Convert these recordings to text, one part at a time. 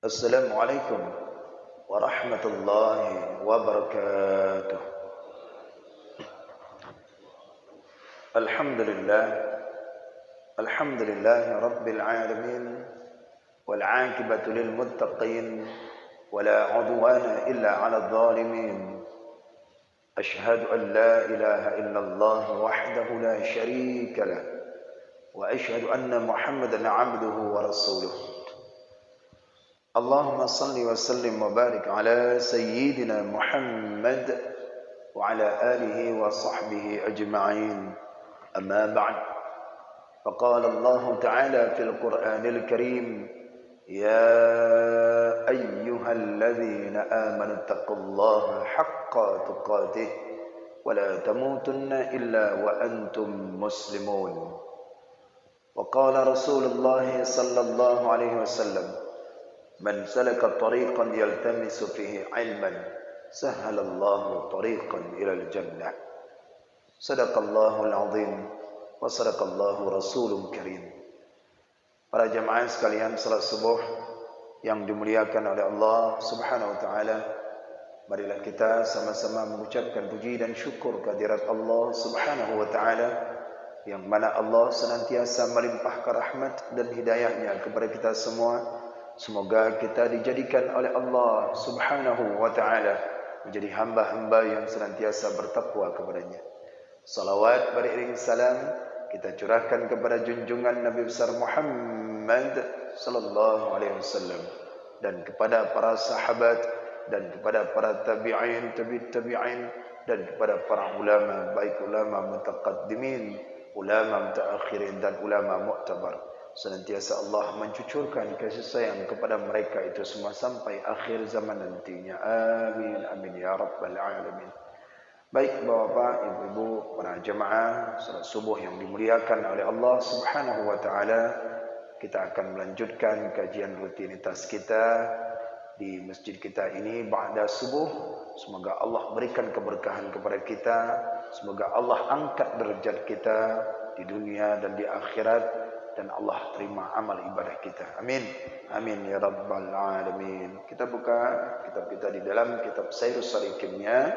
Assalamualaikum warahmatullahi wabarakatuh. Alhamdulillah, alhamdulillahi rabbil alamin, wal 'aqibatu lil muttaqin, wala 'udwana illa 'alal zalimin. Ashhadu an la ilaha illallah wahdahu la syarika lah, wa ashhadu anna Muhammadan 'abduhu wa rasuluh. Allahumma salli wa sallim wa barik ala sayyidina Muhammad wa ala alihi wa sahbihi ajma'in. Amma ba'd. Faqala Allah Ta'ala fil Qur'anil Karim, ya ayyuhalladzina amanu taqullaha haqqa tuqatih wa la tamutunna illa wa antum muslimun. Wa qala Rasulullah sallallahu alaihi wasallam, man salaka tariqan yaltamisu fihi ilman sahhalallahu tariqan ilal jannah. Sadaqallahul azim wa sadaqallahu rasulun karim. Para jamaah sekalian, salat subuh yang dimuliakan oleh Allah Subhanahu wa taala, marilah kita sama-sama mengucapkan puji dan syukur kehadirat Allah Subhanahu wa taala, yang mana Allah senantiasa melimpahkan rahmat dan hidayahnya kepada kita semua. Semoga kita dijadikan oleh Allah Subhanahu wa ta'ala menjadi hamba-hamba yang senantiasa bertakwa kepadanya. Salawat beriring salam kita curahkan kepada junjungan Nabi besar Muhammad sallallahu alaihi wasallam, dan kepada para sahabat, dan kepada para tabi'in, tabi'in, dan kepada para ulama, baik ulama mutaqaddimin, ulama mutaakhirin, dan ulama mu'tabar. Senantiasa Allah mencucurkan kasih sayang kepada mereka itu semua sampai akhir zaman nantinya. Amin, amin ya rabbal alamin. Baik bapak-bapak, ibu-ibu, para jemaah salat subuh yang dimuliakan oleh Allah Subhanahu wa taala, kita akan melanjutkan kajian rutinitas kita di masjid kita ini ba'da subuh. Semoga Allah berikan keberkahan kepada kita, semoga Allah angkat derajat kita di dunia dan di akhirat, dan Allah terima amal ibadah kita. Amin. Amin ya rabbal alamin. Kita buka kitab kita di dalam kitab Sairus Salikinnya.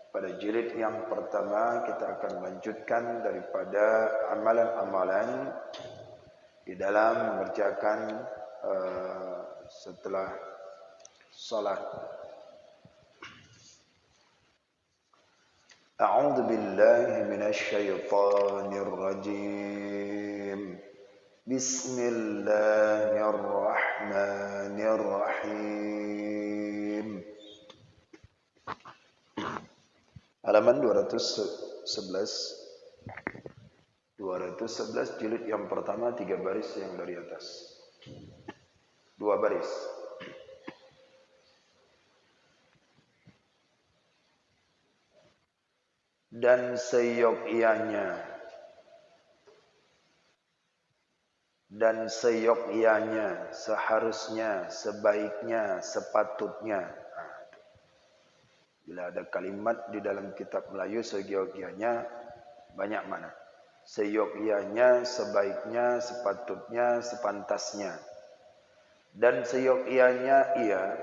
Pada jilid yang pertama kita akan melanjutkan daripada amalan-amalan di dalam mengerjakan setelah salat. A'udzu billahi minasy syaithanir rajim. Bismillahirrahmanirrahim. Halaman 211. 211 jilid yang pertama, 3 baris yang dari atas. 2 baris. Dan seyogyanya, dan seyogyanya, seharusnya, sebaiknya, sepatutnya. Bila ada kalimat di dalam kitab Melayu seyogyanya, banyak mana. Seyogyanya, sebaiknya, sepatutnya, sepantasnya. Dan seyogyanya ia,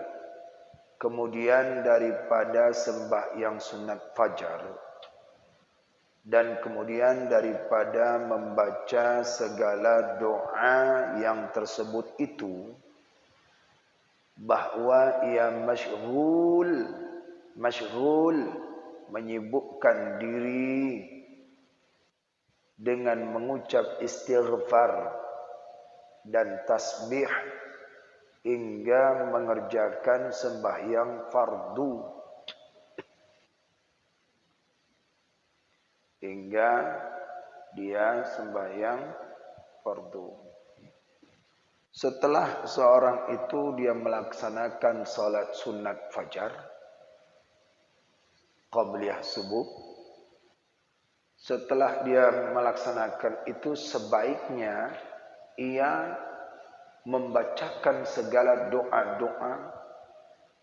kemudian daripada sembahyang sunat fajar, dan kemudian daripada membaca segala doa yang tersebut itu, bahwa ia masyghul, menyibukkan diri dengan mengucap istighfar dan tasbih hingga mengerjakan sembahyang fardu, hingga dia sembahyang fardu. Setelah seorang itu dia melaksanakan salat sunat fajar, qabliyah subuh, setelah dia melaksanakan itu sebaiknya ia membacakan segala doa-doa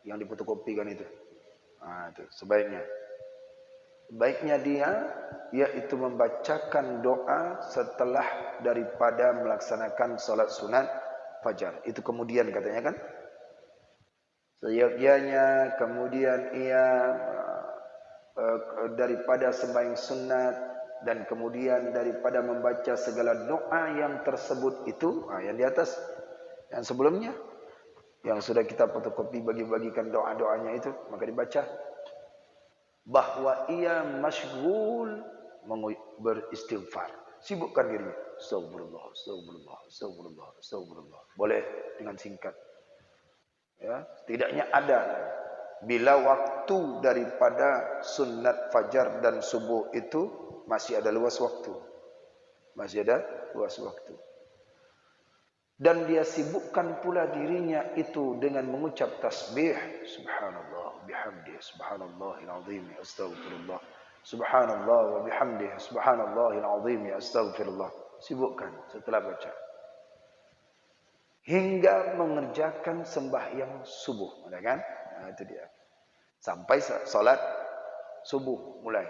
yang difotokopikan itu. Itu sebaiknya. Baiknya dia yaitu membacakan doa setelah daripada melaksanakan salat sunat fajar. Itu kemudian katanya kan. Seyogyanya kemudian ia daripada sembahyang sunat dan kemudian daripada membaca segala doa yang tersebut itu, yang di atas, yang sebelumnya, yang sudah kita fotokopi bagi-bagikan doa-doanya itu, maka dibaca bahwa ia masyghul beristighfar, sibukkan dirinya, astagfirullah, astagfirullah, astagfirullah, astagfirullah, boleh dengan singkat, ya, setidaknya ada. Bila waktu daripada sunat fajar dan subuh itu masih ada luas waktu. Masih ada luas waktu. Dan dia sibukkan pula dirinya itu dengan mengucap tasbih. Subhanallah bihamdi, subhanallahil azim, astagfirullah. Subhanallah wa bihamdi, subhanallahil azim, astagfirullah. Sibukkan setelah baca. Hingga mengerjakan sembahyang subuh. Ada kan? Nah, itu dia. Sampai salat subuh mulai.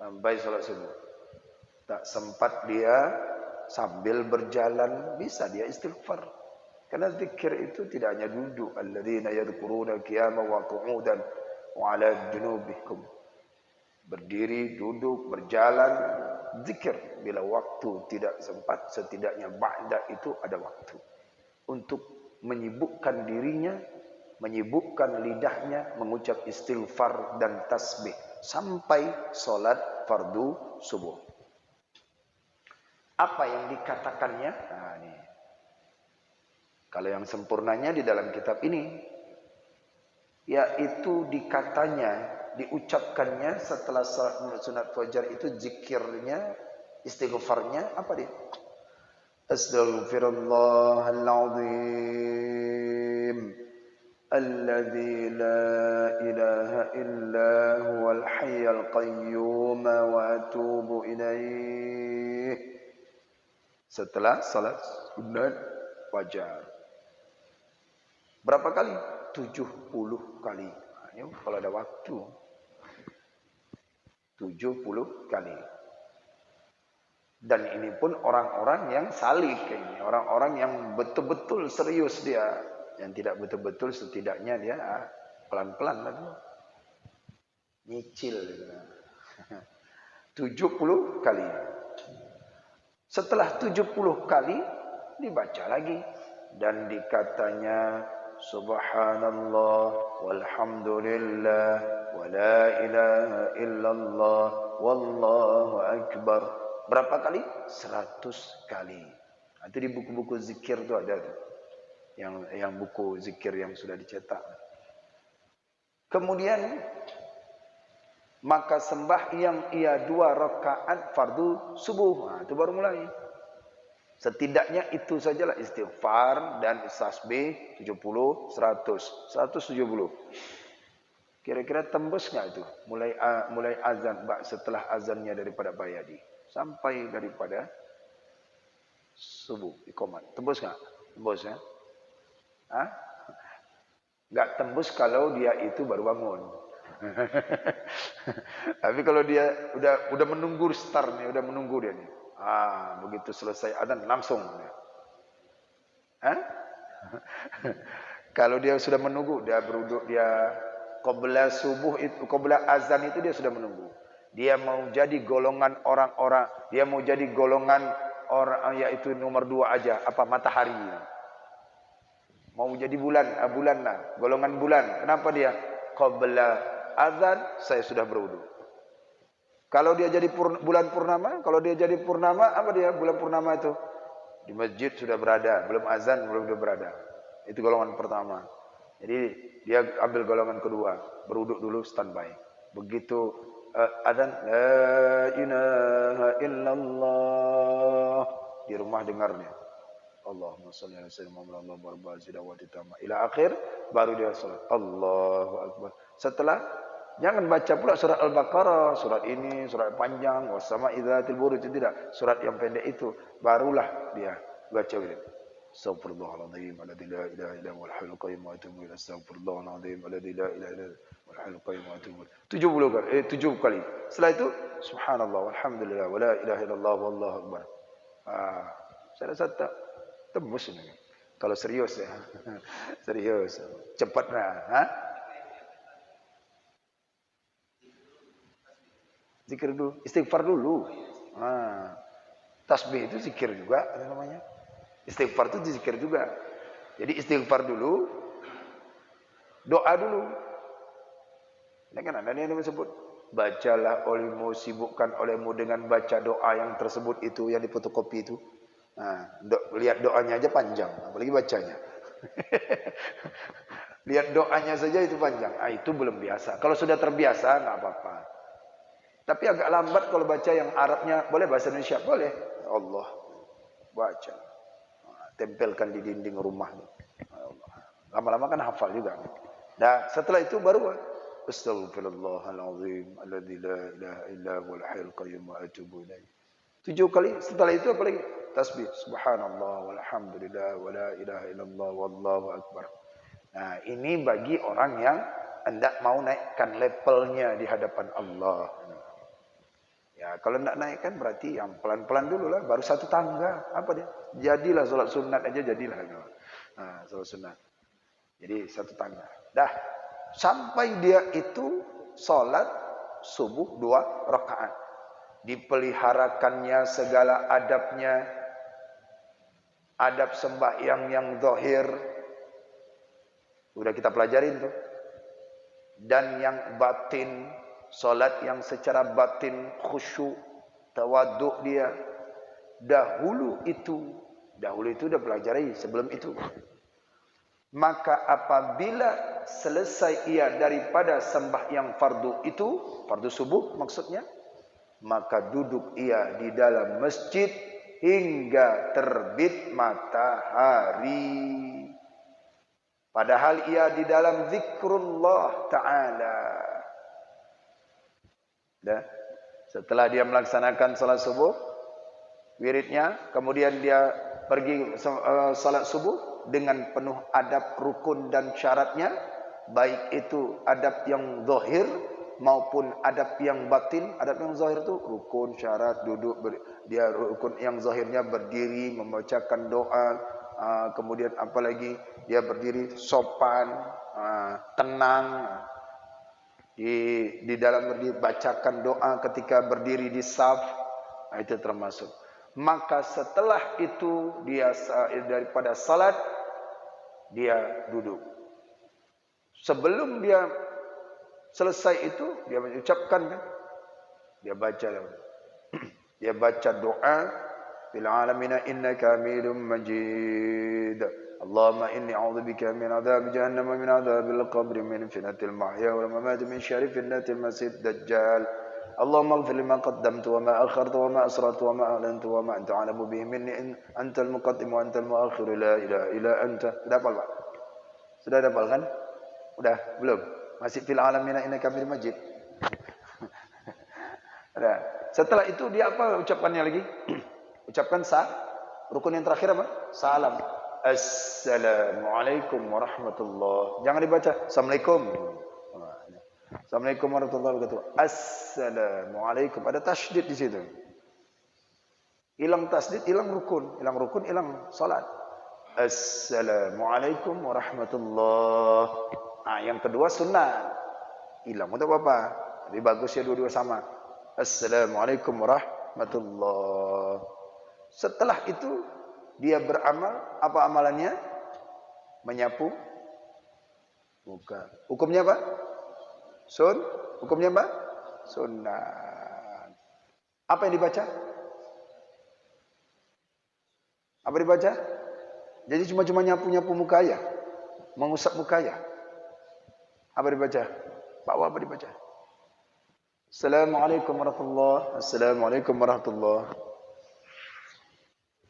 Sampai salat subuh. Tak sempat dia sambil berjalan, bisa dia istighfar. Karena zikir itu tidak hanya duduk. Alladzina yadhkuruna qiyaman wa qu'udan wa 'ala junubihim. Berdiri, duduk, berjalan, zikir. Bila waktu tidak sempat, setidaknya ba'da itu ada waktu untuk menyibukkan dirinya, menyibukkan lidahnya, mengucap istighfar dan tasbih sampai solat fardu subuh. Apa yang dikatakannya? Nah, ini. Kalau yang sempurnanya di dalam kitab ini, yaitu dikatanya, diucapkannya setelah sunat fajar itu zikirnya, istighfarnya apa dia? Astaghfirullahaladzim alladzi la ilaha illa huwal hayyul qayyum wa atubu ilaih. Setelah salat sunat fajar. Berapa kali? 70 kali. Nah, kalau ada waktu. 70 kali. Dan ini pun orang-orang yang salik ini, orang-orang yang betul-betul serius dia. Yang tidak betul-betul setidaknya dia pelan-pelan lah dia. Nyicil. 70 kali. Setelah 70 kali dibaca lagi dan dikatanya subhanallah walhamdulillah wala ilaha illallah wallahu akbar. Berapa kali? 100 kali. Itu di buku-buku zikir itu ada tuh. Yang buku zikir yang sudah dicetak. Kemudian maka sembahyang ia 2 rakaat fardu subuh. Nah, itu baru mulai. Setidaknya itu sajalah istighfar dan tasbih 70, 100, 170. Kira-kira tembus nggak itu? Mulai azan, setelah azannya daripada Bayadi sampai daripada subuh iqamat. Tembus nggak? Tembus ya? Nggak tembus kalau dia itu baru bangun. Tapi kalau dia udah menunggu start nih, udah menunggu dia nih. Begitu selesai adzan langsung. Kalau dia sudah menunggu, dia beruduk, dia qabla subuh itu, qabla azan itu dia sudah menunggu. Dia mau jadi golongan orang-orang, dia mau jadi golongan orang yaitu nomor 2 aja, apa matahari. Mau jadi bulan lah, golongan bulan. Kenapa dia? Qabla azan saya sudah berwudu. Kalau dia jadi bulan purnama, apa dia bulan purnama itu? Di masjid sudah berada, belum azan belum dia berada. Itu golongan pertama. Jadi dia ambil golongan kedua, berwudu dulu standby. Begitu azan la ilaha illallah di rumah dengarnya. Allahumma shalli ala sayyidina Muhammad wa ila akhir, baru dia salat. Allahu akbar. Setelah jangan baca pula surat Al-Baqarah, surat ini, surat panjang, wasama'i dzatil buruj, tidak. Surat yang pendek itu barulah dia baca ini. Astaghfirullahaladzim alladzi la ilaha illa huwal hayyul qayyum wa atubu ilaih. Astaghfirullahaladzim alladzi la ilaha illa huwal hayyul qayyum wa atubu ilaih. 7 kali. Setelah itu subhanallah walhamdulillah wala ilaha illallah wallahu akbar. Saya rasa tak Tembus ini. Kalau serius ya. Serius. Cepat nah. Ha? Zikir dulu, istighfar dulu. Nah, tasbih itu zikir juga namanya. Istighfar itu zikir juga. Jadi istighfar dulu, doa dulu. Ya kan ada yang disebut bacalah olehmu, sibukkan olehmu dengan baca doa yang tersebut itu yang difotokopi itu. Nah, lihat doanya aja panjang, apalagi bacanya. Lihat doanya saja itu panjang. Ah, itu belum biasa. Kalau sudah terbiasa nggak apa-apa. Tapi agak lambat kalau baca yang Arabnya. Boleh bahasa Indonesia? Boleh. Ya Allah. Baca. Tempelkan di dinding rumah. Lama-lama kan hafal juga. Nah, setelah itu baru Astaghfirullahaladzim alladzi la ilaha illa huwal hayyul qayyum wa atubu ilaih. 7 kali. Setelah itu apa lagi? Tasbih. Subhanallah walhamdulillah wa la ilaha illallah wallahu akbar. Nah, ini bagi orang yang hendak mau naikkan levelnya di hadapan Allah. Ya, kalau tidak naikkan berarti yang pelan-pelan dulu lah, baru satu tangga. Apa dia? Jadilah sholat sunat aja jadilah. Nah, sholat sunat. Jadi satu tangga. Dah, sampai dia itu sholat subuh 2 rakaat. Dipeliharakannya segala adabnya, adab sembahyang yang zahir. Udah kita pelajarin tuh. Dan yang batin, solat yang secara batin khusyuk, tawaduk dia. Dahulu itu dah pelajari sebelum itu. Maka apabila selesai ia daripada sembahyang fardu itu, fardu subuh maksudnya, maka duduk ia di dalam masjid hingga terbit matahari. Padahal ia di dalam zikrullah ta'ala. Dah. Setelah dia melaksanakan salat subuh, wiridnya, kemudian dia pergi salat subuh dengan penuh adab, rukun dan syaratnya, baik itu adab yang zahir maupun adab yang batin. Adab yang zahir itu rukun, syarat, duduk, dia rukun yang zahirnya berdiri, membacakan doa, kemudian apalagi dia berdiri sopan, tenang, di dalam berdiri bacakan doa ketika berdiri di saf, itu termasuk. Maka setelah itu dia daripada salat dia duduk. Sebelum dia selesai itu dia mengucapkan kan, dia baca dia baca doa fil alamina innaka hamidum majid. Allahumma inni a'udzubika min adzab jahannam wa min adzabil qabr min fitnatil mahya wal mamat min syarri fitnatil masiihid dajjal. Allahumma ighfir lima qaddamtu wa ma akhartu wa ma asrartu wa ma a'lantu wa ma anta a'lamu bihi minni antal muqaddim wa antal muakhir la ilaha illa anta. Sudah hafal, Pak? Sudah hafal kan? Udah belum? Masih fil alamina innaka hamidum majid. Ada. Setelah itu dia apa ucapannya lagi? Ucapkan rukun yang terakhir apa? Salam. Assalamualaikum warahmatullahi. Jangan dibaca Assalamualaikum. Assalamualaikum warahmatullahi wabarakatuh. Assalamualaikum. Ada tasydid di situ. Hilang tasydid, hilang rukun, hilang salat. Assalamualaikum warahmatullahi. Nah, yang kedua sunnah. Hilang untuk apa? Lebih bagus ya dua-dua sama. Assalamualaikum warahmatullahi. Setelah itu dia beramal, apa amalannya? Menyapu muka. Hukumnya apa? Hukumnya apa? Sunnah. Apa yang dibaca? Apa dibaca? Jadi cuma nyapu muka ya? Mengusap muka ya? Apa dibaca? Apa dibaca? Assalamualaikum warahmatullahi. Assalamualaikum warahmatullahi.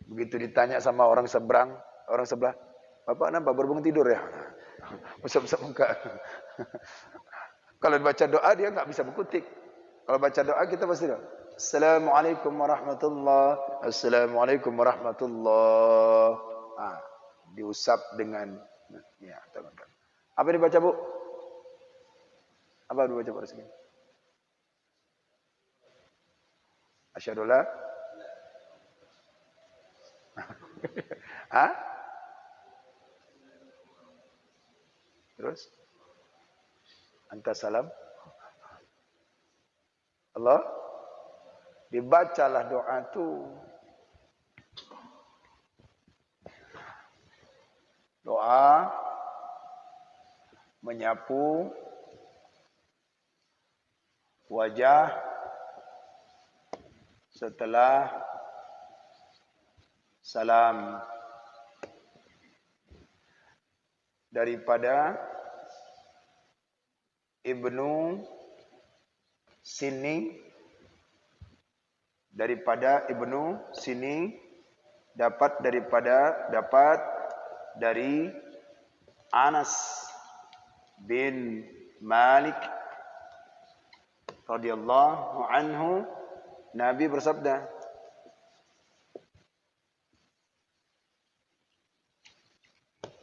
Begitu ditanya sama orang sebelah, Bapak nampak baru bangun tidur ya? Usap-usap muka. Kalau baca doa dia nggak bisa berkutik. Kalau baca doa kita pasti doa. Assalamualaikum warahmatullahi. Assalamualaikum warahmatullahi. Diusap dengan ya, teman-teman. Apa dibaca, Bu? Apa dibaca pada sini? Asyhadu la Hah? Terus? Anta salam. Allah. Dibacalah doa itu. Doa menyapu wajah setelah salam daripada Ibnu Sini, dapat dari Anas bin Malik radhiyallahu anhu, Nabi bersabda,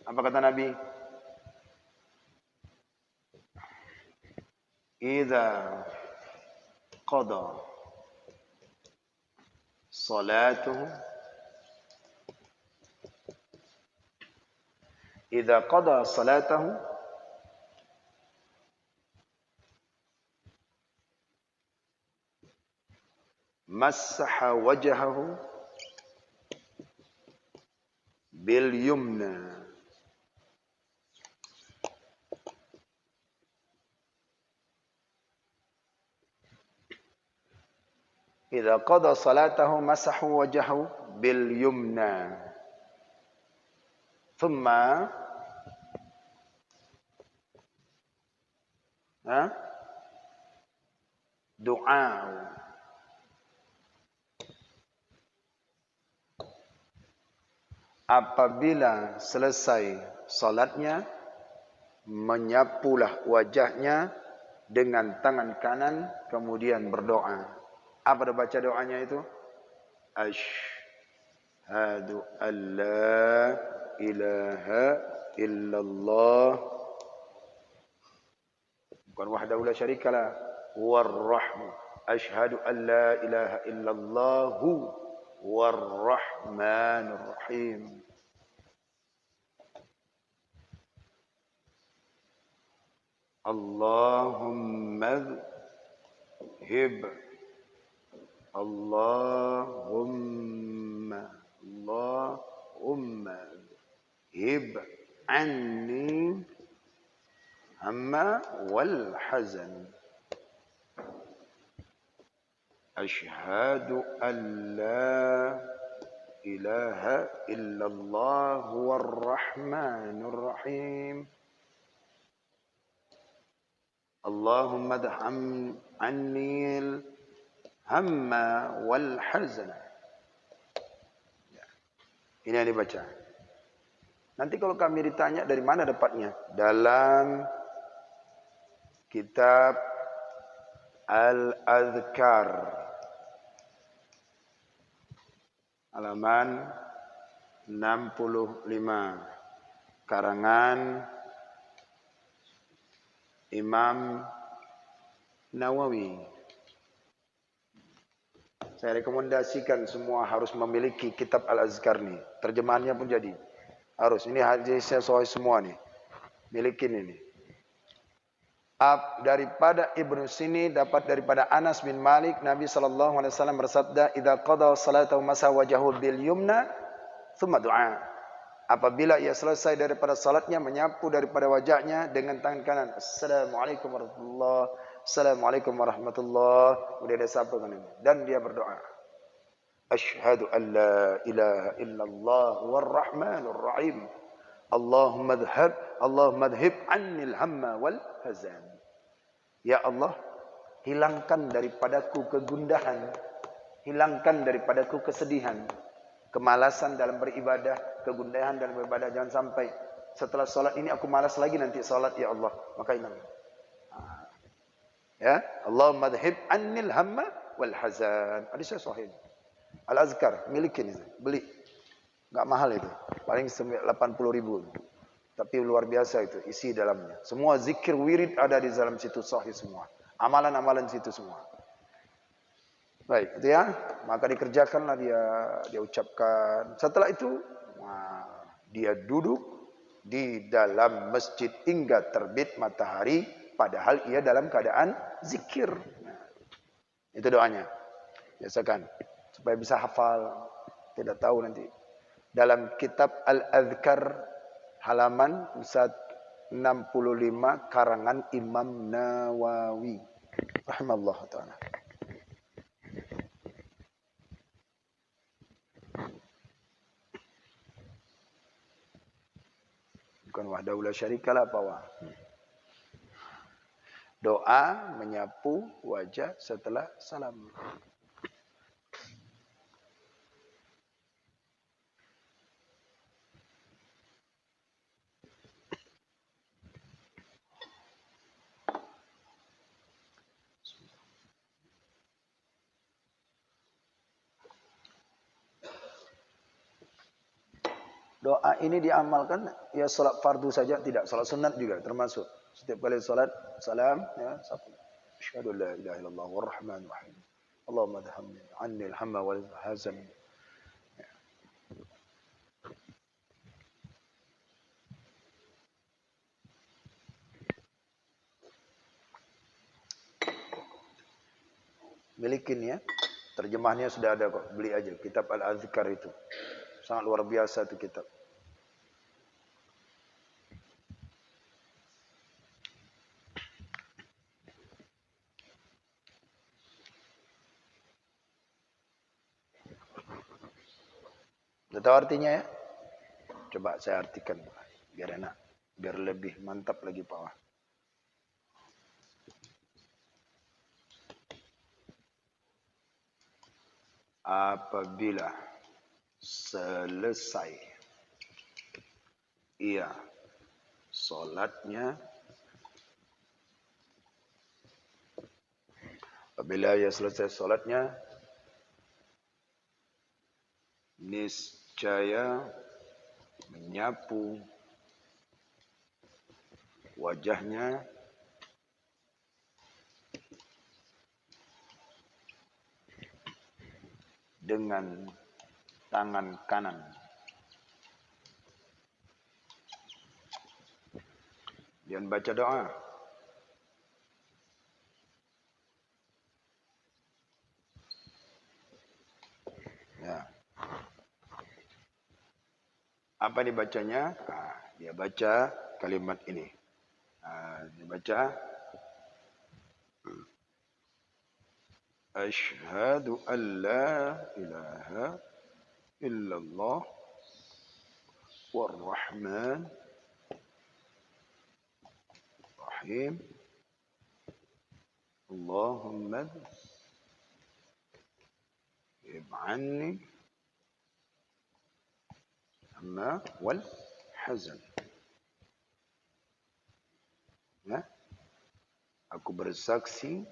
apa kata Nabi? Idza qada salatuhu massaha wajhahu bil yumna idza qada salatahu masahu wajhahu bil yumna thumma doa. Apabila selesai salatnya, menyapulah wajahnya dengan tangan kanan, kemudian berdoa. Apa baca doanya itu? Asyhadu an la ilaha illallah, bukan wahdahu la syarikalah, war-rahman. Asyhadu an la ilaha illallahu war-rahmanur rahim. Allahumma hib anni hamma wal hazan. Asyhadu an la ilaha illallah war-rahmanur rahim. Allahumma adham anni hamma wal hazan. Ini yang dibaca. Nanti kalau kami ditanya dari mana dapatnya, dalam kitab Al-Adhkar halaman 65 karangan Imam Nawawi. Saya rekomendasikan semua harus memiliki kitab Al-Azkar nih. Terjemahannya pun jadi. Harus. Ini hadisnya sahih semua nih. Milikin ini. Daripada Ibnu Sini, dapat daripada Anas bin Malik, Nabi SAW bersabda, idza qada salatahu masa wajahu bil yumna thumma du'a. Apabila ia selesai daripada salatnya, menyapu daripada wajahnya dengan tangan kanan. Assalamualaikum warahmatullahi wabarakatuh. Assalamualaikum warahmatullahi wabarakatuh. Kemudian dia sapa kanan dan dia berdoa. Asyhadu an la ilaha illallah war-rahmanur rahim. Allahumma adhhib annil hamma wal hazan. Ya Allah, hilangkan daripadaku kegundahan, hilangkan daripadaku kesedihan, kemalasan dalam beribadah, kegundahan dalam beribadah. Jangan sampai setelah salat ini aku malas lagi nanti salat, ya Allah. Maka hilang. Ya, Allahumma adhhib annil hamma wal hazan. Hadis sahih. Al-Azkar, milikin itu, beli. Enggak mahal itu. Paling 80.000. Tapi luar biasa itu isi dalamnya. Semua zikir wirid ada di dalam situ sahih semua. Amalan-amalan situ semua. Baik, itu ya. maka dikerjakanlah dia ucapkan. Setelah itu dia duduk di dalam masjid hingga terbit matahari, padahal ia dalam keadaan zikir. Itu doanya. Biasakan supaya bisa hafal. Tidak tahu nanti. Dalam kitab Al-Adhkar halaman 65 karangan Imam Nawawi rahimallahu taala. Bukan wahdahu la syarikalah apa wah. Doa menyapu wajah setelah salam. Doa ini diamalkan ya salat fardu saja tidak, salat sunat juga termasuk. Setiap kali salat salam ya satu. Asyhadu an la ilaha illallah warrahmanir rahim. Allahumma dhammni 'anni al-hamma wal hazan. Milikin ya. Terjemahnya sudah ada kok, beli aja kitab Al-Adhkar itu. Sangat luar biasa itu kitab. Sudah tahu artinya ya? Coba saya artikan biar enak, biar lebih mantap lagi Pak Wah. Apabila selesai ia solatnya, apabila ia selesai solatnya, niscaya menyapu wajahnya dengan tangan kanan. Dan baca doa. Ya. Apa dibacanya? Dia baca kalimat ini. Dia baca Asyhadu an la ilaha illallah warrahman rahim. Allahumma ib'anni amma wal hazan. Ya. Aku bersaksi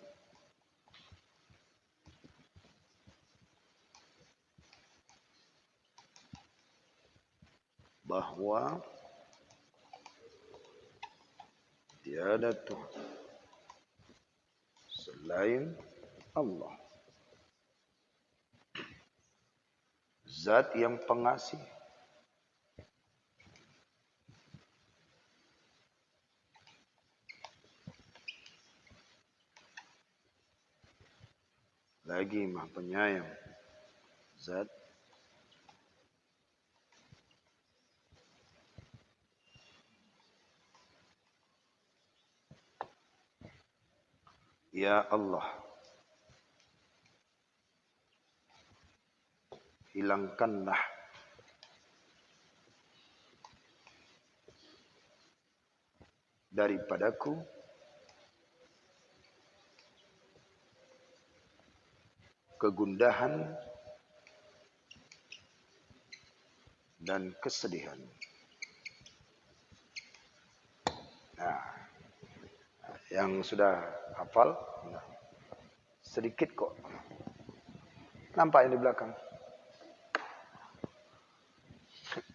bahwa tiada Tuhan selain Allah, Zat yang pengasih, lagi Maha Penyayang, Zat Ya Allah, hilangkanlah daripadaku kegundahan dan kesedihan. Nah, yang sudah hafal, sedikit kok. Nampak yang di belakang?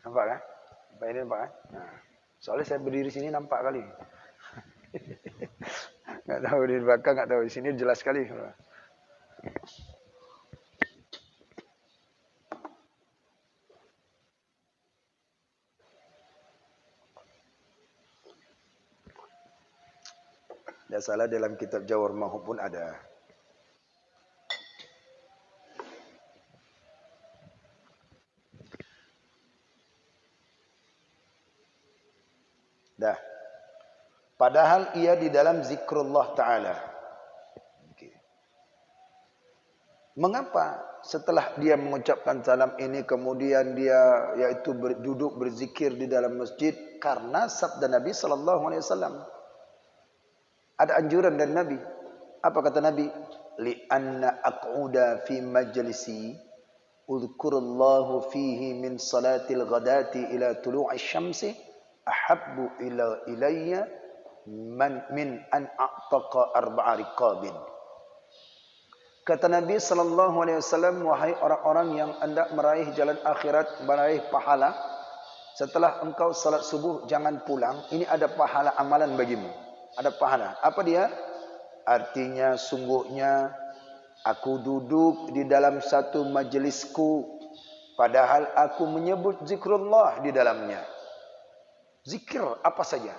Nampak kan? Nampak ini nampak kan? Nah, soalnya saya berdiri sini nampak kali. Nggak tahu di belakang, nggak tahu di sini jelas sekali. Tidak salah dalam kitab Jawhar Mahub pun ada. Dah. Padahal ia di dalam zikrullah Ta'ala. Okay. Mengapa setelah dia mengucapkan salam ini kemudian dia yaitu duduk berzikir di dalam masjid? Karena sabda Nabi sallallahu alaihi wasallam. Ada anjuran dari Nabi. Apa kata Nabi? Li anna aq'uda fi majlisi udhkurullahu fihi min salatil ghadati ila tulu'i syamsi ahabbu ilayya min an a'taqa arba'a riqabin. Kata Nabi sallallahu alaihi wasallam, wahai orang-orang yang hendak meraih jalan akhirat, meraih pahala, setelah engkau salat subuh jangan pulang, ini ada pahala amalan bagimu. Ada pahala. Apa dia? Artinya sungguhnya aku duduk di dalam satu majlisku padahal aku menyebut zikrullah di dalamnya. Zikir apa saja.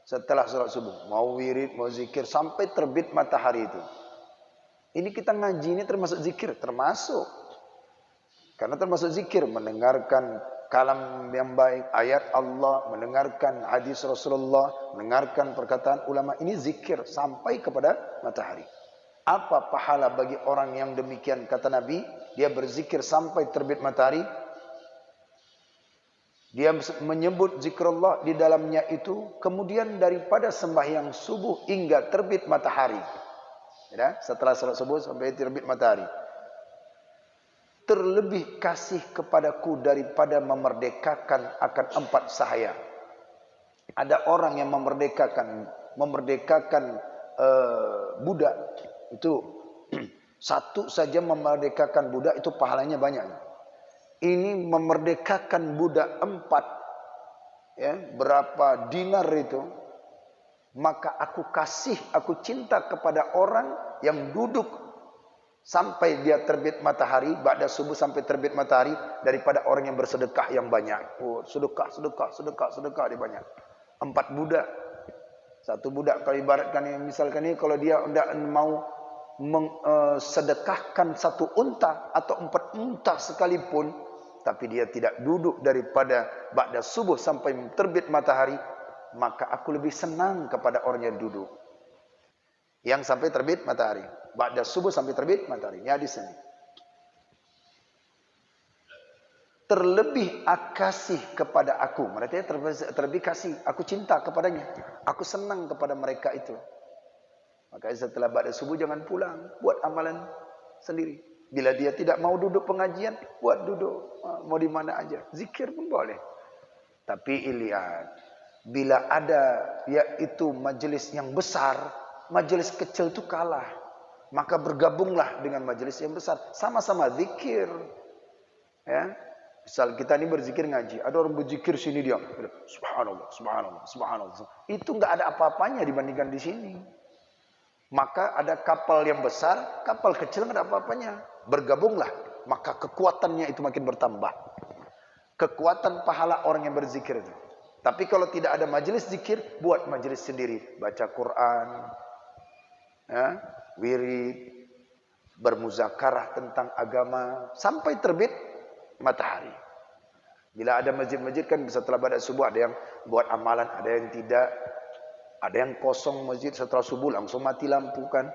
Setelah salat subuh, mau wirid, mau zikir sampai terbit matahari itu. Ini kita ngaji ini termasuk zikir, termasuk. Karena termasuk zikir, mendengarkan kalam yang baik, ayat Allah, mendengarkan hadis Rasulullah, mendengarkan perkataan ulama, ini zikir sampai kepada matahari. Apa pahala bagi orang yang demikian? Kata Nabi, dia berzikir sampai terbit matahari. Dia menyebut zikrullah di dalamnya itu, kemudian daripada sembahyang subuh hingga terbit matahari. Ya, setelah salat subuh sampai terbit matahari. Terlebih kasih kepadaku daripada memerdekakan akan 4 sahaya. Ada orang yang memerdekakan budak itu satu saja memerdekakan budak itu pahalanya banyak. Ini memerdekakan budak 4, ya, berapa dinar itu? Maka aku cinta kepada orang yang duduk sampai dia terbit matahari, ba'da subuh sampai terbit matahari, daripada orang yang bersedekah yang banyak. Oh, sedekah dia banyak. 4 budak. Satu budak kalau ibaratkan misalkan ini kalau dia tidak mau sedekahkan 1 unta atau 4 unta sekalipun, tapi dia tidak duduk daripada ba'da subuh sampai terbit matahari, maka aku lebih senang kepada orang yang duduk yang sampai terbit matahari, ba'da subuh sampai terbit matahari. Ini hadis ini. Terlebih kasih kepada aku, mereka terlebih kasih, aku cinta kepadanya, aku senang kepada mereka itu. Maka setelah ba'da subuh jangan pulang, buat amalan sendiri. Bila dia tidak mau duduk pengajian, buat duduk, mau di mana aja, zikir pun boleh. Tapi lihat, bila ada yaitu majelis yang besar, majelis kecil itu kalah. Maka bergabunglah dengan majelis yang besar, sama-sama zikir. Ya, misal kita ini berzikir ngaji, ada orang berzikir sini diam, subhanallah, subhanallah, subhanallah. Itu enggak ada apa-apanya dibandingkan di sini. Maka ada kapal yang besar, kapal kecil enggak ada apa-apanya. Bergabunglah, maka kekuatannya itu makin bertambah. Kekuatan pahala orang yang berzikir itu. Tapi kalau tidak ada majelis zikir, buat majelis sendiri, baca Quran, ya, wirid, bermuzakarah tentang agama sampai terbit matahari. Bila ada masjid-masjid kan setelah ba'da subuh ada yang buat amalan, ada yang tidak, ada yang kosong masjid setelah subuh langsung mati lampu kan,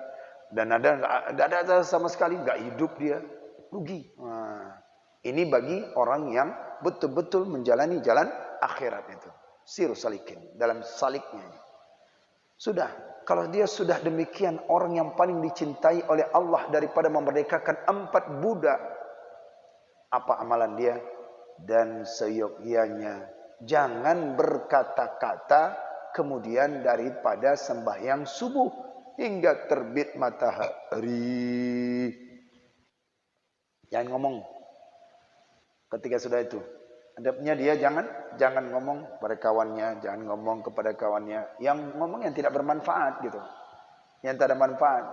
dan ada sama sekali nggak hidup dia, rugi. Nah, ini bagi orang yang betul-betul menjalani jalan akhirat itu. Siru salikin, dalam saliknya. Sudah, kalau dia sudah demikian, orang yang paling dicintai oleh Allah daripada memerdekakan 4 budak, apa amalan dia? Dan seyogyanya, jangan berkata-kata kemudian daripada sembahyang subuh hingga terbit matahari. Jangan ngomong ketika sudah itu. Adabnya dia jangan ngomong pada kawannya, jangan ngomong kepada kawannya, yang ngomong yang tidak bermanfaat gitu, yang tidak ada manfaat.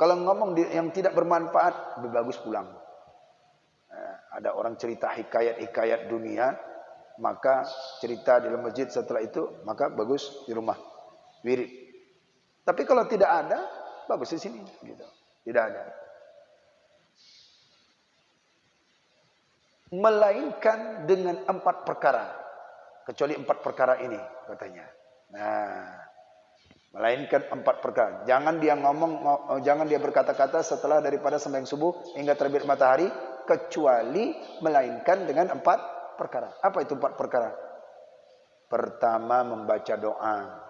Kalau ngomong yang tidak bermanfaat, lebih bagus pulang. Ada orang cerita hikayat dunia, maka cerita di dalam masjid, setelah itu maka bagus di rumah wirid. Tapi kalau tidak ada, bagus di sini. Gitu. Tidak ada. Melainkan dengan 4 perkara. Kecuali 4 perkara ini, katanya. Nah, melainkan 4 perkara. Jangan dia jangan dia berkata-kata setelah daripada sembahyang subuh hingga terbit matahari, kecuali melainkan dengan 4 perkara. Apa itu 4 perkara? Pertama, membaca doa.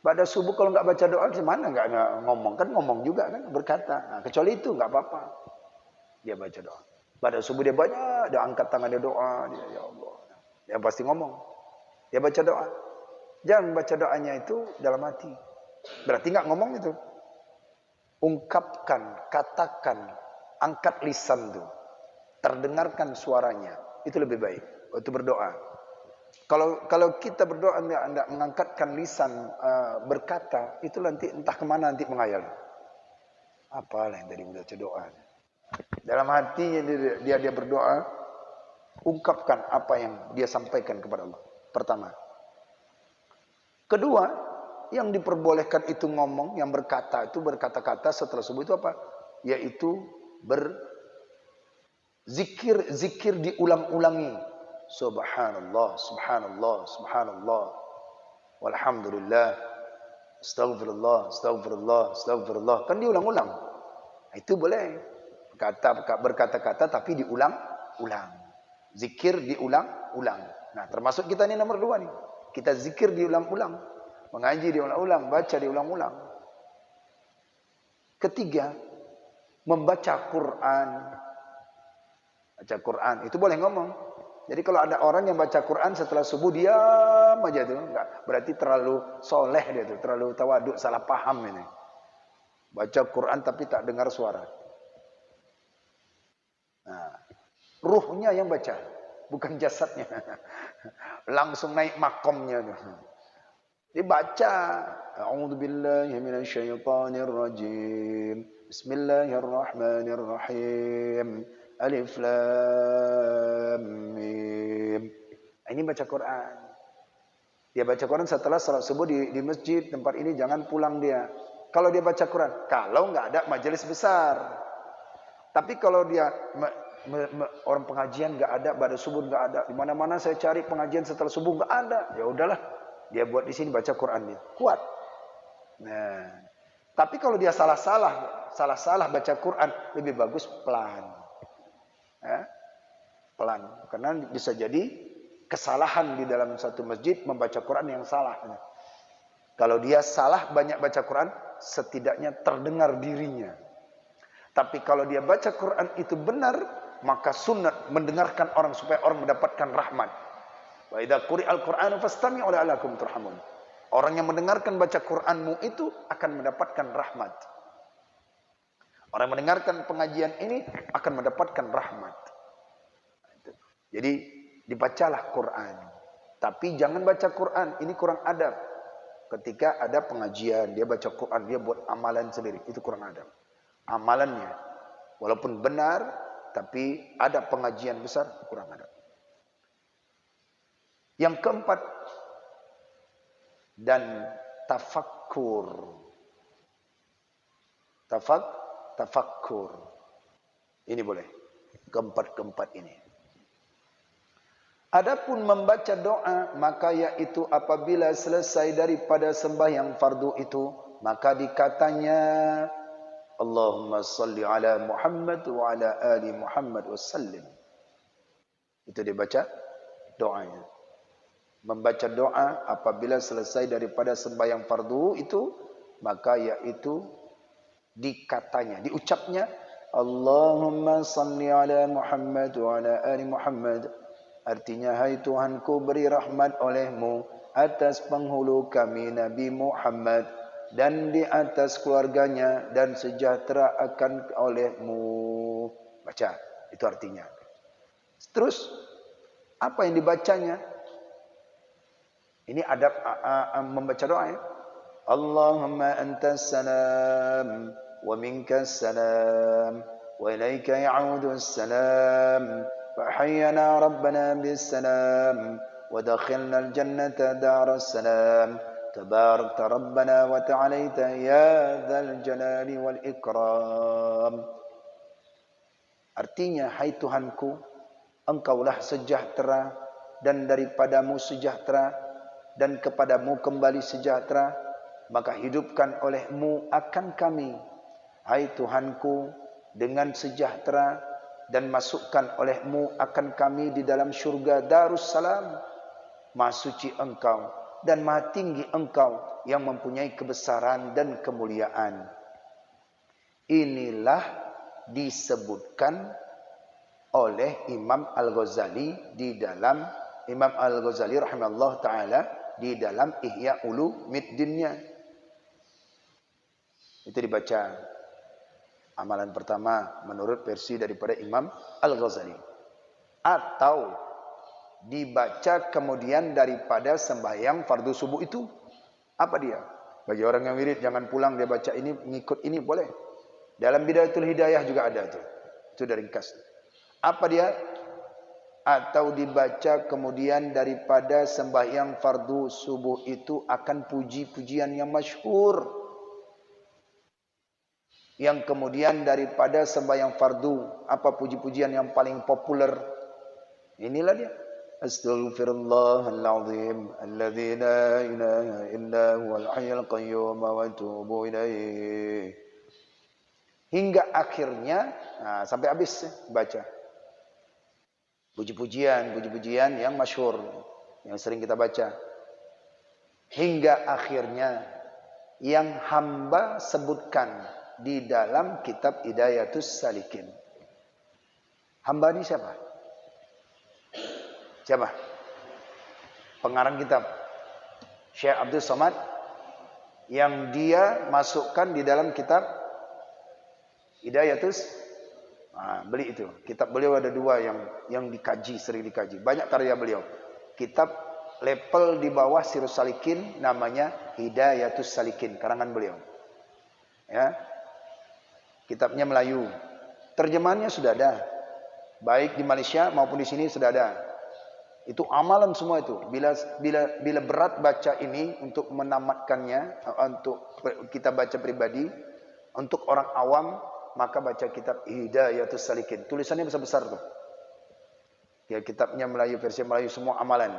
Pada subuh kalau nggak baca doa, gimana nggak ngomong? Kan ngomong juga kan, berkata. Nah, kecuali itu nggak apa-apa. Dia baca doa. Pada subuh dia banyak, dia angkat tangan, dia doa, dia ya Allah. Dia pasti ngomong. Dia baca doa. Jangan baca doanya itu dalam hati. Berarti nggak ngomong itu. Ungkapkan, katakan, angkat lisan itu. Terdengarkan suaranya. Itu lebih baik. Itu berdoa. Kalau kita berdoa anda mengangkatkan lisan berkata, itu nanti entah kemana nanti menghayal. Apalah yang tadi baca doa. Dalam hatinya dia berdoa, ungkapkan apa yang dia sampaikan kepada Allah. Pertama. Kedua, yang diperbolehkan itu ngomong, yang berkata itu berkata-kata setelah subuh itu apa? Yaitu berzikir diulang-ulangi. Subhanallah, subhanallah, subhanallah. Walhamdulillah. Astaghfirullah, astaghfirullah, astaghfirullah. Kan diulang-ulang. Itu boleh. Berkata-kata tapi diulang-ulang. Zikir diulang-ulang. Nah, termasuk kita ini nomor 2 nih. Kita zikir diulang-ulang. Mengaji diulang-ulang, baca diulang-ulang. Ketiga, membaca Quran. Baca Quran, itu boleh ngomong. Jadi kalau ada orang yang baca Quran setelah subuh, diam aja tuh. Enggak, berarti terlalu soleh dia tuh, terlalu tawaduk, salah paham ini. Baca Quran tapi tak dengar suara. Nah, ruhnya yang baca, bukan jasadnya. Langsung naik makomnya tuh. Dibaca. A'udzubillahi minasyaitonirrajim. Bismillahirrahmanirrahim. Alif Lam Mim. Ini baca Quran. Dia baca Quran setelah salat subuh di masjid tempat ini, jangan pulang dia. Kalau dia baca Quran, kalau nggak ada majelis besar. Tapi kalau dia orang pengajian nggak ada, pada subuh nggak ada, di mana-mana saya cari pengajian setelah subuh nggak ada, ya udahlah, dia buat di sini baca Quran dia kuat. Nah, tapi kalau dia salah baca Quran, lebih bagus pelan, pelan, karena bisa jadi kesalahan di dalam satu masjid membaca Quran yang salah. Kalau dia salah banyak baca Quran, setidaknya terdengar dirinya. Tapi kalau dia baca Quran itu benar, maka sunat mendengarkan orang supaya orang mendapatkan rahmat. Wa idza quri'al Qur'anu fastami'u la'allakum turhamun. Orang yang mendengarkan baca Quranmu itu akan mendapatkan rahmat. Orang yang mendengarkan pengajian ini akan mendapatkan rahmat. Jadi dibacalah Quran. Tapi jangan baca Quran, ini kurang adab. Ketika ada pengajian, dia baca Quran, dia buat amalan sendiri, itu kurang adab. Amalannya walaupun benar, tapi ada pengajian besar, kurang ada. Yang keempat, dan tafakkur. Tafakkur. Ini boleh. Keempat ini. Adapun membaca doa, maka yaitu apabila selesai daripada sembahyang fardu itu, maka dikatanya Allahumma salli ala Muhammad wa ala ali Muhammad wa sallim. Itu dibaca doanya. Membaca doa apabila selesai daripada sembahyang fardu itu, maka yaitu dikatanya, diucapnya Allahumma salli ala Muhammad wa ala ali Muhammad. Artinya, hai Tuhanku, beri rahmat olehmu atas penghulu kami Nabi Muhammad dan di atas keluarganya, dan sejahtera akan olehmu. Baca, itu artinya. Terus apa yang dibacanya? Ini adab membaca doa ya. Allahumma antas salam wa minkas salam wa ilaika ya'udus salam fa hayyana rabbana bis salam wa dakhilna al jannata daras salam تباركت ربنا وتعاليت يا ذا الجلال والإكرام. Artinya, hai Tuhanku, Engkaulah sejahtera dan daripadamu sejahtera dan kepadamu kembali sejahtera, maka hidupkan olehmu akan kami, hai Tuhanku, dengan sejahtera dan masukkan olehmu akan kami di dalam syurga Darussalam. Maha suci Engkau dan maha tinggi Engkau yang mempunyai kebesaran dan kemuliaan. Inilah disebutkan oleh Imam Al-Ghazali di dalam Imam Al-Ghazali rahimahullah taala di dalam Ihya Ulumuddinnya. Itu dibaca amalan pertama menurut versi daripada Imam Al-Ghazali. Atau dibaca kemudian daripada sembahyang fardu subuh itu. Apa dia? Bagi orang yang wirid jangan pulang dia baca ini, mengikut ini boleh. Dalam Bidayatul Hidayah juga ada itu. Itu dari ringkas. Apa dia? Atau dibaca kemudian daripada sembahyang fardu subuh itu akan puji-pujian yang masyhur. Yang kemudian daripada sembahyang fardu, apa puji-pujian yang paling populer? Inilah dia. Astaghfirullahaladzim alladzi la ilaha illa huwal hayyul qayyum wa atubu ilaih. Hingga akhirnya, sampai habis baca. Puji-pujian yang masyhur, yang sering kita baca. Hingga akhirnya yang hamba sebutkan di dalam kitab Hidayatus Salikin. Hamba ini siapa? Siapa? Pengarang kitab Syekh Abdul Somad, yang dia masukkan di dalam kitab Hidayatus, beli itu. Kitab beliau ada dua yang dikaji, sering dikaji. Banyak karya beliau. Kitab level di bawah Sirus Salikin namanya Hidayatus Salikin, karangan beliau. Ya. Kitabnya Melayu. Terjemahannya sudah ada. Baik di Malaysia maupun di sini sudah ada. Itu amalan semua itu. Bila berat baca ini untuk menamatkannya, untuk kita baca pribadi, untuk orang awam, maka baca kitab Hidayatus Salikin. Tulisannya besar-besar tuh. Ya, kitabnya Melayu, versi Melayu semua amalan.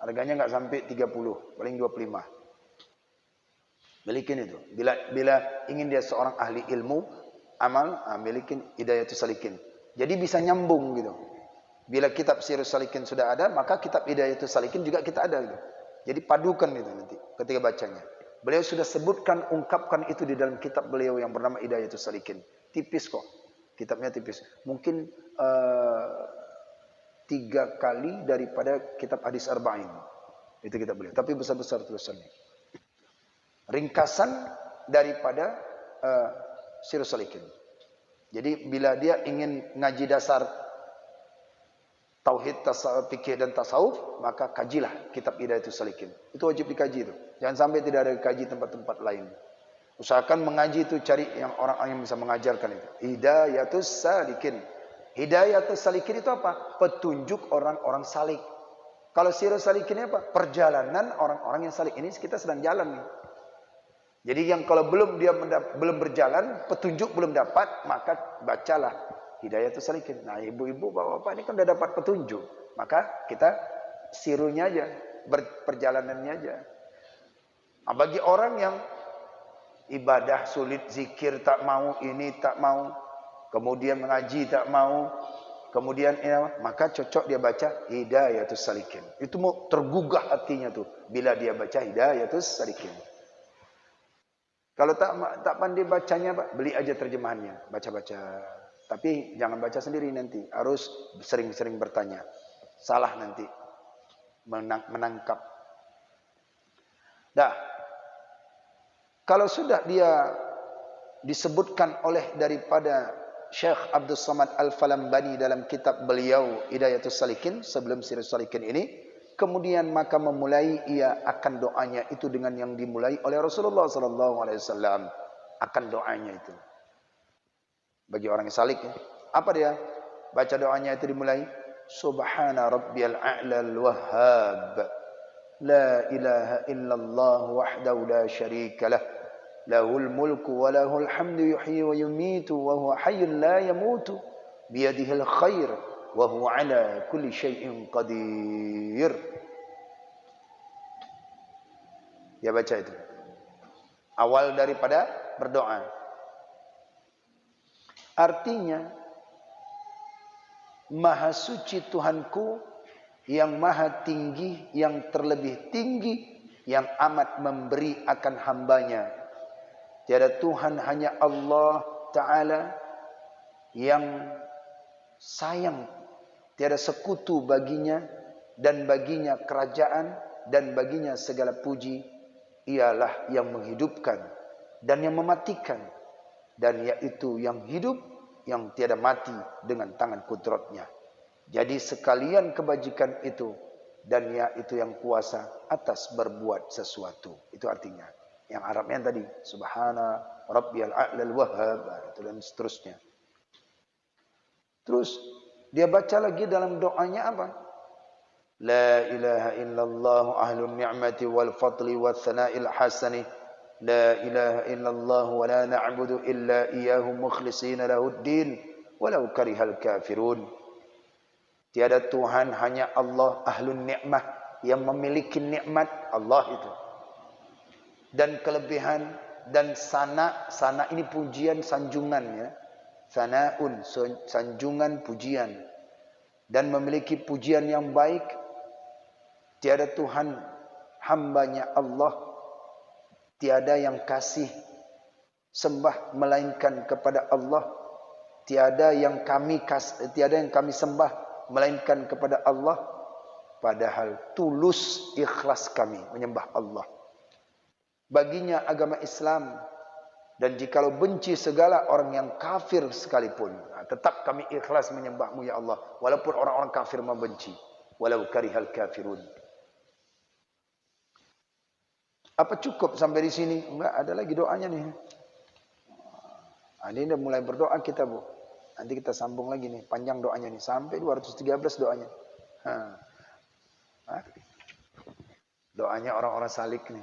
Harganya enggak sampai 30, paling 25. Milikin itu. Bila ingin dia seorang ahli ilmu, amal, milikin Hidayatus Salikin. Jadi bisa nyambung gitu. Bila kitab Sirus Salikin sudah ada, maka kitab Hidayatus Salikin juga kita ada gitu. Jadi padukan itu nanti ketika bacanya. Beliau sudah sebutkan, ungkapkan itu di dalam kitab beliau yang bernama Hidayatus Salikin. Tipis kok. Kitabnya tipis. Mungkin 3 kali daripada kitab Hadis Arba'in. Itu kitab beliau. Tapi besar-besar tulisannya. Ringkasan daripada Sirus Salikin. Jadi bila dia ingin ngaji dasar tauhid, fikih dan tasawuf, maka kajilah kitab Hidayatus Salikin. Itu wajib dikaji itu. Jangan sampai tidak ada kaji tempat-tempat lain. Usahakan mengaji itu cari yang orang yang bisa mengajarkan itu. Hidayatus Salikin. Hidayatus Salikin itu apa? Petunjuk orang-orang salik. Kalau Sirus Salikin apa? Perjalanan orang-orang yang salik. Ini kita sedang jalan nih. Jadi yang kalau belum berjalan, petunjuk belum dapat, maka bacalah Hidayatus Salikin. Nah, ibu-ibu, bapak-bapak ini kan sudah dapat petunjuk. Maka kita sirunya aja, perjalanannya aja. Nah, bagi orang yang ibadah sulit, zikir tak mau, ini tak mau, kemudian mengaji tak mau, kemudian maka cocok dia baca Hidayatus Salikin. Itu mau tergugah hatinya tuh bila dia baca Hidayatus Salikin. Kalau tak pandai bacanya, Pak, beli aja terjemahannya, baca-baca. Tapi jangan baca sendiri nanti, harus sering-sering bertanya. Salah nanti menangkap. Dah. Kalau sudah dia disebutkan oleh daripada Syekh Abdul Somad Al-Falambani dalam kitab beliau Hidayatus Salikin, sebelum Sirus Salikin ini, kemudian maka memulai ia akan doanya itu dengan yang dimulai oleh Rasulullah SAW. Akan doanya itu. Bagi orang yang salik, ya. Apa dia? Baca doanya itu dimulai Subhana Rabbiyal A'lal Wahhab. لا إله إلا الله وحده لا شريك له له الملك وله الحمد يحيي ويميت وهو حي لا يموت بيده الخير وهو على كل شيء قدير. Dia baca itu awal daripada berdoa. Artinya, Maha suci Tuhanku yang maha tinggi, yang terlebih tinggi, yang amat memberi akan hambanya. Tiada Tuhan hanya Allah Ta'ala yang sayang, tiada sekutu baginya, dan baginya kerajaan, dan baginya segala puji. Ialah yang menghidupkan dan yang mematikan, dan yaitu yang hidup, yang tiada mati dengan tangan kudratnya. Jadi sekalian kebajikan itu, dan yaitu yang kuasa atas berbuat sesuatu. Itu artinya. Yang Arabnya yang tadi, Subhana Rabbiyal A'lal Wahhab, itu dan seterusnya. Terus dia baca lagi dalam doanya apa? La ilaha illallah ahlun ni'mati wal fadli wal thana'il hasani. La ilaha illallah wa la na'budu illa iyyahu mukhlisina lahuddin walau karihal kafirun. Tiada Tuhan hanya Allah ahlun ni'mah, yang memiliki nikmat Allah itu. Dan kelebihan dan sana, sana ini pujian sanjungannya. Sana'un, sanjungan pujian. Dan memiliki pujian yang baik. Tiada Tuhan hambanya Allah, tiada yang kasih sembah melainkan kepada Allah. Tiada yang kami sembah melainkan kepada Allah. Padahal tulus ikhlas kami menyembah Allah. Baginya agama Islam. Dan jikalau benci segala orang yang kafir sekalipun, tetap kami ikhlas menyembahmu ya Allah, walaupun orang-orang kafir membenci. Walau karihal kafirun. Apa cukup sampai di sini? Enggak, ada lagi doanya nih. Ini udah mulai berdoa kita, Bu. Nanti kita sambung lagi nih, panjang doanya nih, sampai 213 doanya. Doanya orang-orang salik nih.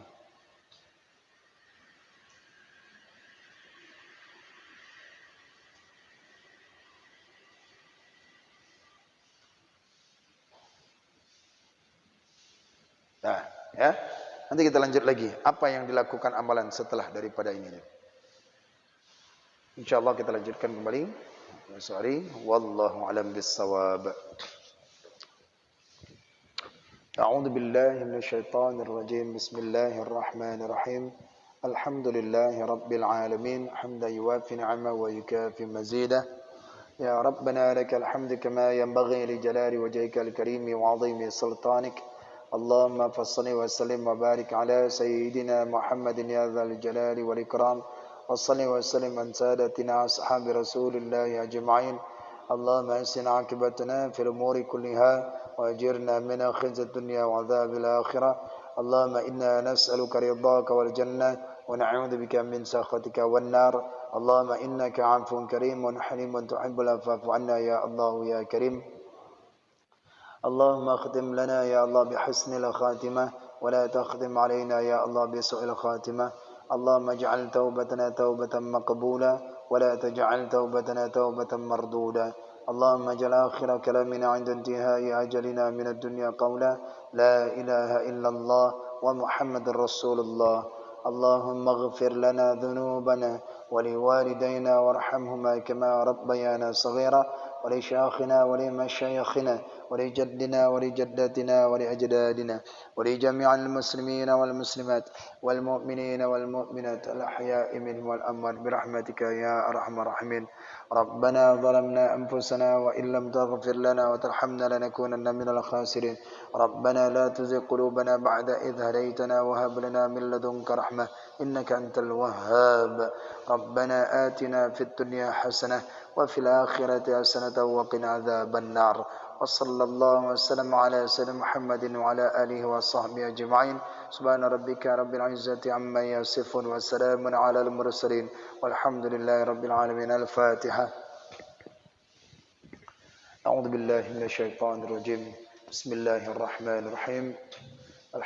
Nah, ya. Nanti kita lanjut lagi. Apa yang dilakukan amalan setelah daripada ini? InsyaAllah kita lanjutkan kembali. Wallahu alam bissawab. A'udzu billahi minasyaitonir rajim. Bismillahirrahmanirrahim. Alhamdulillahi rabbil alamin. Hamdan yuwafi ni'amahu wa yukafi mazidah. Ya Rabbana lakal hamdu kama yanbaghi li jalali wajhikal karim wa 'azimi sultanik. اللهم فصل وسلم وبارك على سيدنا محمد يا ذا الجلال والإكرام وصل وسلم عن سادتنا أصحاب رسول الله أجمعين. اللهم أحسن عاقبتنا في الأمور كلها وأجرنا من خزي الدنيا وعذاب الآخرة. اللهم إنا نسألك رضاك والجنة ونعوذ بك من سخطك والنار. اللهم إنك عفو كريم حليم تحب العفو فاعف عنا يا الله يا كريم. اللهم اختم لنا يا الله بحسن الخاتمة ولا تختم علينا يا الله بسوء الخاتمة. اللهم اجعل توبتنا توبة مقبولة ولا تجعل توبتنا توبة مردودة. اللهم اجعل آخر كلامنا عند انتهاء أجلنا من الدنيا قولا لا إله إلا الله ومحمد رسول الله. اللهم اغفر لنا ذنوبنا ولوالدينا وارحمهما كما ربيانا صغيرا ولشيخنا ولمشايخنا ولجدنا ولجداتنا ولأجدادنا ولجميع المسلمين والمسلمات والمؤمنين والمؤمنات الأحياء منهم والأموات برحمتك يا أرحم الراحمين. ربنا ظلمنا أنفسنا وإن لم تغفر لنا وترحمنا لنكونن من الخاسرين. ربنا لا تزغ قلوبنا بعد إذ هديتنا وهب لنا من لدنك رحمة إنك أنت الوهاب. ربنا آتنا في الدنيا حسنة وفي الآخرة حسنة وقنا عذاب النار. وصلى الله وسلم على سيدنا محمد وعلى آله وصحبه أجمعين. سبحان ربك رب العزة عما يصفون وسلام على المرسلين والحمد لله رب العالمين. الفاتحة. أعوذ بالله من الشيطان الرجيم. بسم الله الرحمن الرحيم.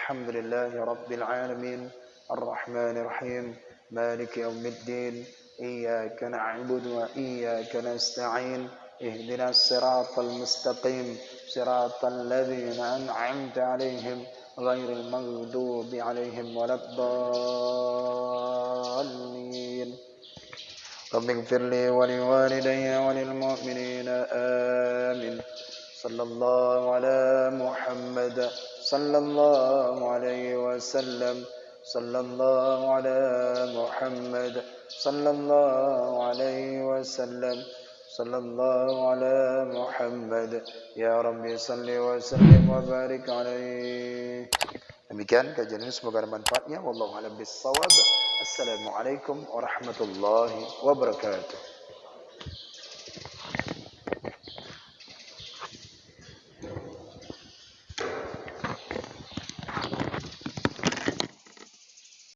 alhamdulillahi rabbil alamin arrahmanir rahim maliki yaumiddin iyyaka na'budu wa iyyaka nasta'in ihdinas siratal mustaqim siratal ladzina an'amta 'alaihim ghairil maghdubi 'alaihim waladdallin. Rabbi ighfirli wa liwalidayya wa lil mu'minina amin. Sallallahu ala Muhammad sallallahu alaihi wasallam. Sallallahu ala Muhammad sallallahu alaihi wasallam. Sallallahu ala Muhammad. Ya Rabbi salli wa sallim wa barik alaihi. Demikian kajian ini, semoga ada manfaatnya. Wallahu a'lam bissawab. Assalamualaikum warahmatullahi wabarakatuh.